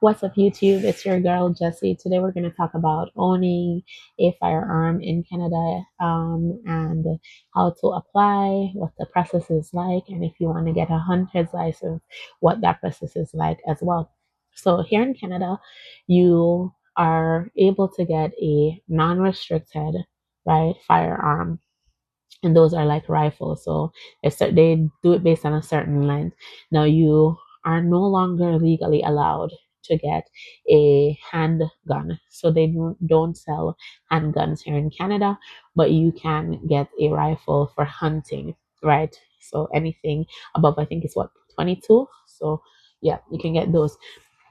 What's up, YouTube? It's your girl Jessie. Today we're going to talk about owning a firearm in Canada, and how to apply, what the process is like, and if you want to get a hunter's license, what that process is like as well. So here in Canada, you are able to get a non-restricted, right, firearm, and those are like rifles. So they do it based on a certain length. Now you are no longer legally allowed to get a handgun, so they don't sell handguns here in Canada, but you can get a rifle for hunting, right? So anything above, I think it's what, 22. So yeah, you can get those.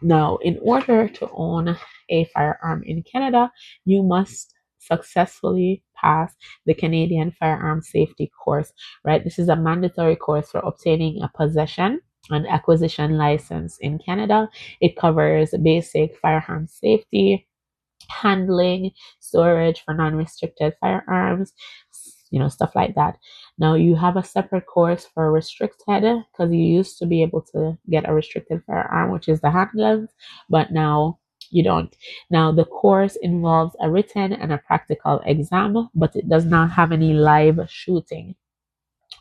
Now, in order to own a firearm in Canada, you must successfully pass the Canadian Firearm Safety course, right? This is a mandatory course for obtaining a possession and acquisition license in Canada. It covers basic firearm safety, handling, storage for non-restricted firearms, stuff like that. Now you have a separate course for restricted, because you used to be able to get a restricted firearm, which is the handguns, but now you don't. Now the course involves a written and a practical exam, but it does not have any live shooting,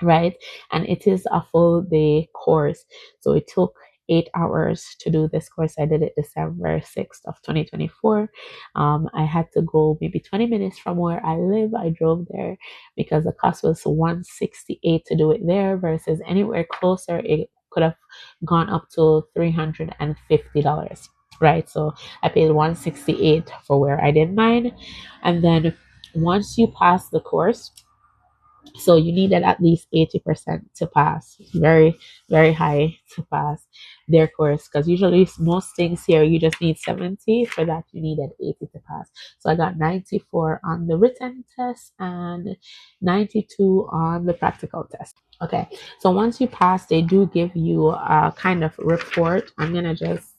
right? And it is a full day course. So it took 8 hours to do this course. I did it December 6th of 2024. I had to go maybe 20 minutes from where I live. I drove there because the cost was 168 to do it there, versus anywhere closer it could have gone up to $350. Right, so I paid 168 for where I did mine. And then once you pass the course, so you needed at least 80% to pass. Very, very high to pass their course, because usually most things here you just need 70. For that you needed 80 to pass. So I got 94 on the written test and 92 on the practical test. Okay, so once you pass, they do give you a kind of report. I'm gonna just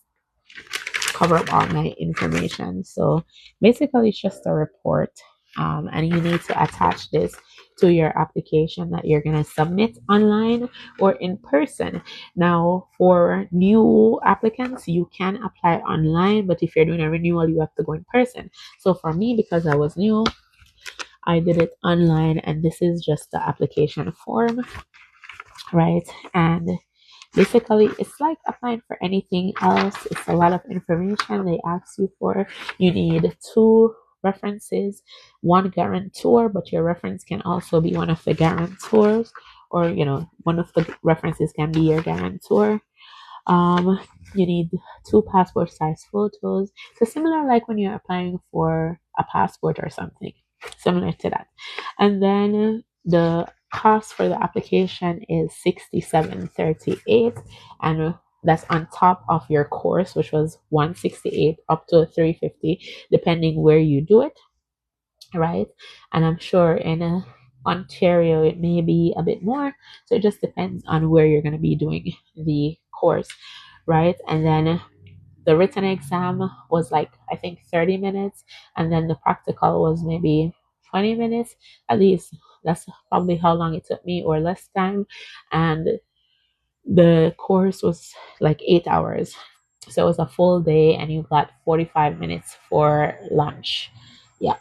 cover up all my information. So basically, it's just a report, and you need to attach this to your application that you're going to submit online or in person. Now, for new applicants, you can apply online, but if you're doing a renewal, you have to go in person. So for me, because I was new, I did it online, and this is just the application form, right? And basically, it's like applying for anything else. It's a lot of information they ask you for. You need two references, one guarantor, but your reference can also be one of the guarantors, or one of the references can be your guarantor. Um, you need two passport size photos. So similar like when you're applying for a passport or something, similar to that. And then the cost for the application is 67.38, and that's on top of your course, which was 168 up to 350, depending where you do it, right? And I'm sure in Ontario it may be a bit more, so it just depends on where you're going to be doing the course, right? And then the written exam was like, I think 30 minutes, and then the practical was maybe 20 minutes. At least that's probably how long it took me, or less time. And the course was like 8 hours, so it was a full day, and you got 45 minutes for lunch. Yeah,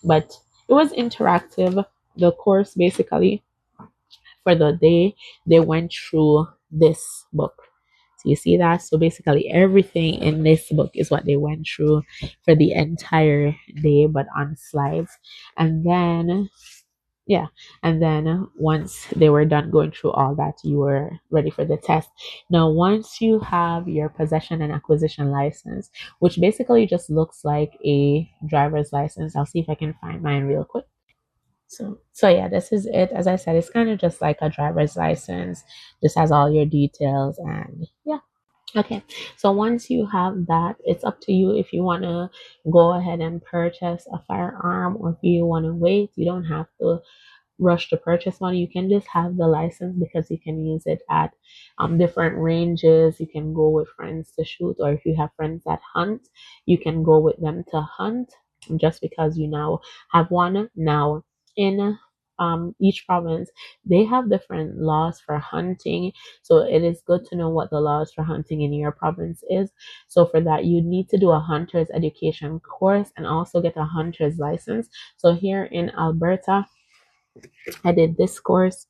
but it was interactive. The course, basically, for the day, they went through this book. So you see that? So basically everything in this book is what they went through for the entire day, but on slides. And then yeah, and then once they were done going through all that, you were ready for the test. Now, once you have your possession and acquisition license, which basically just looks like a driver's license. I'll see if I can find mine real quick. So yeah, this is it. As I said, it's kind of just like a driver's license. Just has all your details, and yeah. Okay, so once you have that, it's up to you if you want to go ahead and purchase a firearm, or if you want to wait. You don't have to rush to purchase one. You can just have the license, because you can use it at different ranges. You can go with friends to shoot, or if you have friends that hunt, you can go with them to hunt, just because you now have one. Now, in each province, they have different laws for hunting. So it is good to know what the laws for hunting in your province is. So for that, you need to do a hunter's education course and also get a hunter's license. So here in Alberta, I did this course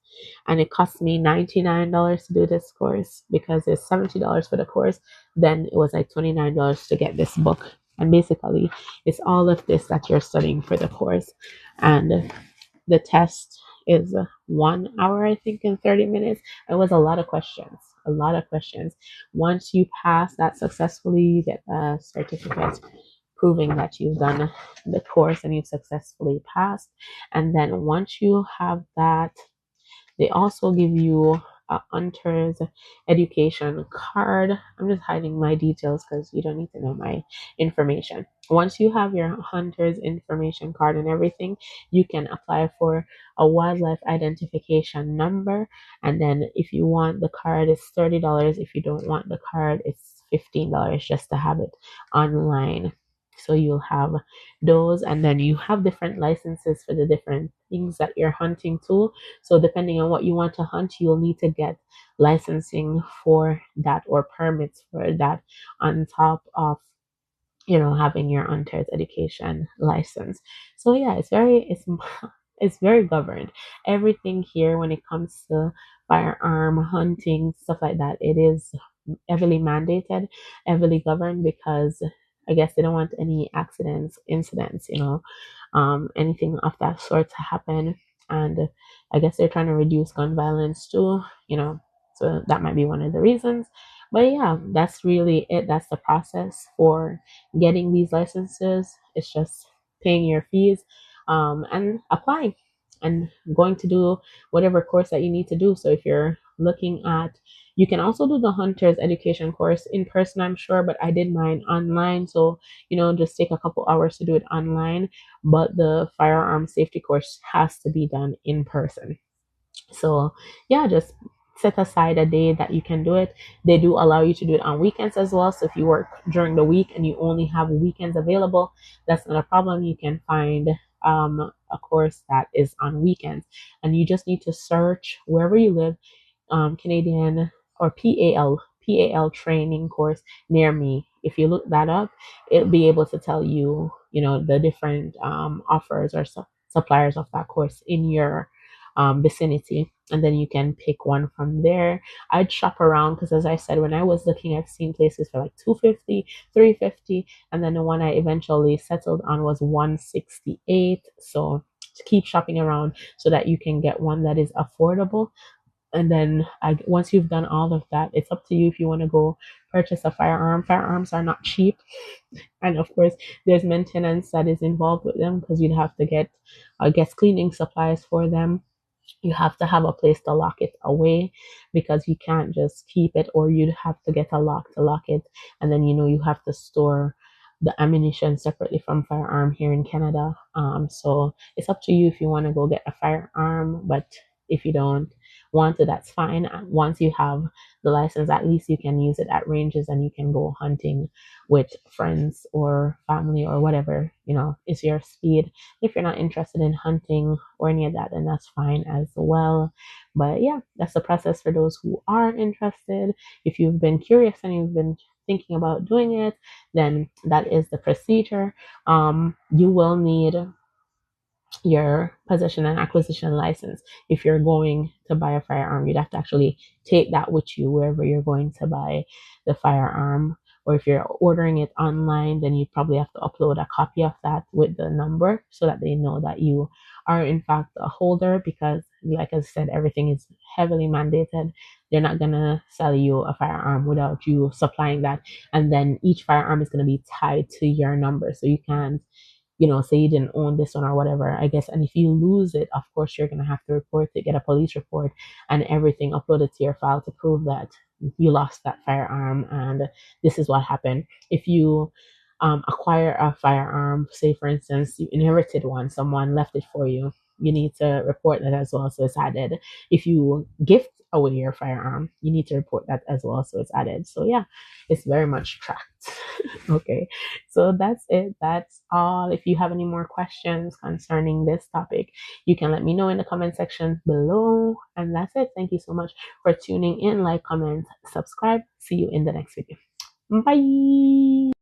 and it cost me $99 to do this course because it's $70 for the course. Then it was like $29 to get this book. And basically, it's all of this that you're studying for the course. And the test is 1 hour, I think, in 30 minutes. It was a lot of questions, a lot of questions. Once you pass that successfully, you get a certificate proving that you've done the course and you've successfully passed. And then once you have that, they also give you a hunter's education card. I'm just hiding my details because you don't need to know my information. Once you have your hunter's information card and everything, you can apply for a wildlife identification number. And then if you want the card, it's $30. If you don't want the card, it's $15 just to have it online. So you'll have those, and then you have different licenses for the different things that you're hunting too. So depending on what you want to hunt, you'll need to get licensing for that or permits for that on top of having your hunter's education license. So yeah, it's very governed. Everything here when it comes to firearm hunting, stuff like that, it is heavily mandated, heavily governed because I guess they don't want any accidents, incidents, anything of that sort to happen. And I guess they're trying to reduce gun violence too, so that might be one of the reasons. But yeah, that's really it. That's the process for getting these licenses. It's just paying your fees, and applying and going to do whatever course that you need to do. So if you're looking at, you can also do the hunter's education course in person, I'm sure, but I did mine online. So, just take a couple hours to do it online. But the firearm safety course has to be done in person. So yeah, just set aside a day that you can do it. They do allow you to do it on weekends as well. So if you work during the week and you only have weekends available, that's not a problem. You can find a course that is on weekends, and you just need to search wherever you live, Canadian or PAL training course near me. If you look that up, it'll be able to tell you, the different offers or suppliers of that course in your vicinity, and then you can pick one from there. I'd shop around because, as I said, when I was looking, I've seen places for like 250, 350, and then the one I eventually settled on was 168. So keep shopping around so that you can get one that is affordable. And then once you've done all of that, it's up to you if you want to go purchase a firearm. Firearms are not cheap. And of course, there's maintenance that is involved with them because you'd have to get, I guess, cleaning supplies for them. You have to have a place to lock it away because you can't just keep it, or you'd have to get a lock to lock it. And then, you have to store the ammunition separately from firearm here in Canada. So it's up to you if you want to go get a firearm, but if you don't want to, that's fine. Once you have the license, at least you can use it at ranges and you can go hunting with friends or family or whatever, is your speed. If you're not interested in hunting or any of that, then that's fine as well. But yeah, that's the process for those who are interested. If you've been curious and you've been thinking about doing it, then that is the procedure. You will need your possession and acquisition license. If you're going to buy a firearm, you'd have to actually take that with you wherever you're going to buy the firearm. Or if you're ordering it online, then you'd probably have to upload a copy of that with the number so that they know that you are in fact a holder, because like I said, everything is heavily mandated. They're not gonna sell you a firearm without you supplying that. And then each firearm is gonna be tied to your number. So you can't, say you didn't own this one or whatever, I guess. And if you lose it, of course, you're going to have to report it, get a police report and everything uploaded to your file to prove that you lost that firearm and this is what happened. If you acquire a firearm, say for instance, you inherited one, someone left it for you, you need to report that as well. So it's added. If you gift away your firearm, you need to report that as well. So it's added. So yeah, it's very much tracked. Okay. So that's it. That's all. If you have any more questions concerning this topic, you can let me know in the comment section below. And that's it. Thank you so much for tuning in. Like, comment, subscribe. See you in the next video. Bye.